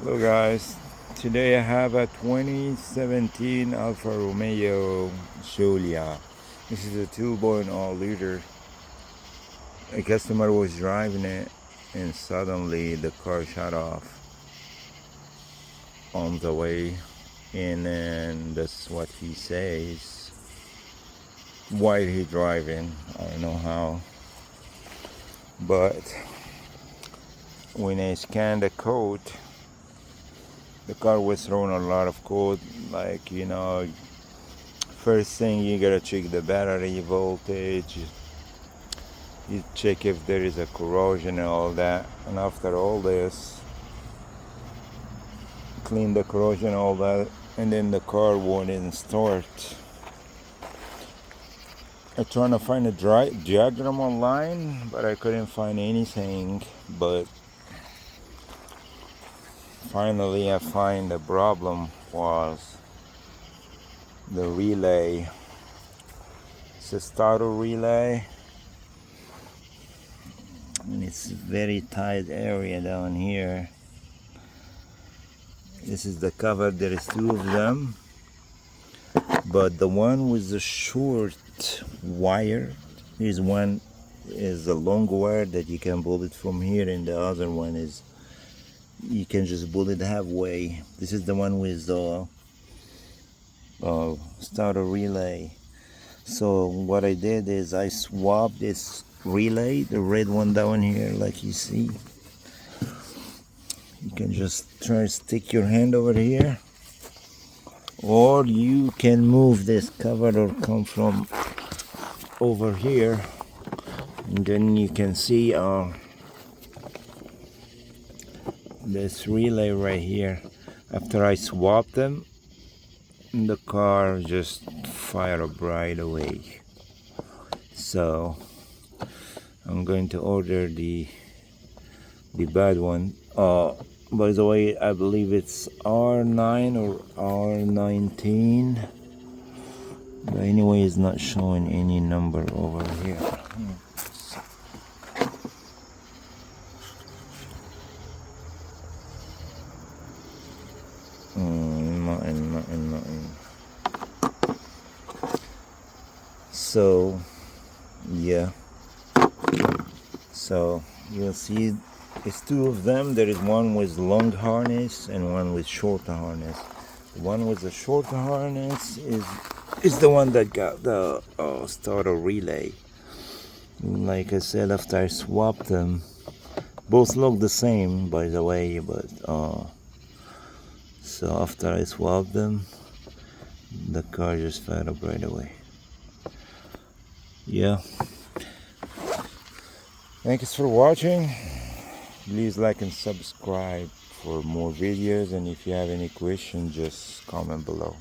Hello guys, today I have a 2017 Alfa Romeo Giulia. This is a 2.0 liter. A customer was driving it and suddenly the car shut off on the way, and then that's what he says. While he driving, I don't know how, but when I scanned the code, the car was throwing a lot of code, like, first thing you gotta check the battery voltage, you check if there is a corrosion and all that, and after all this, clean the corrosion, all that, and then the car wouldn't start. I trying to find a diagram online, but I couldn't find anything. But finally I find the problem was the relay. It's a starter relay, and it's a very tight area down here. This is the cover. There is two of them, but the one with the short wire is one is a long wire that you can pull it from here, and the other one is you can just pull it halfway. This is the one with the starter relay. So what I did is I swapped this relay, the red one down here, like you see. You can just try to stick your hand over here, or you can move this cover or come from over here, and then you can see this relay right here. After I swap them, the car just fire up right away. So I'm going to order the bad one. By the way, I believe it's R9 or R19, but anyway, it's not showing any number over here. Nothing. So yeah, so you'll see it's two of them. There is one with long harness and one with short harness. The one with the short harness is the one that got the starter relay. Like I said, after I swapped them, both look the same, by the way, but so after I swapped them, the car just fired up right away. Yeah, thanks for watching. Please like and subscribe for more videos, and if you have any questions, just comment below.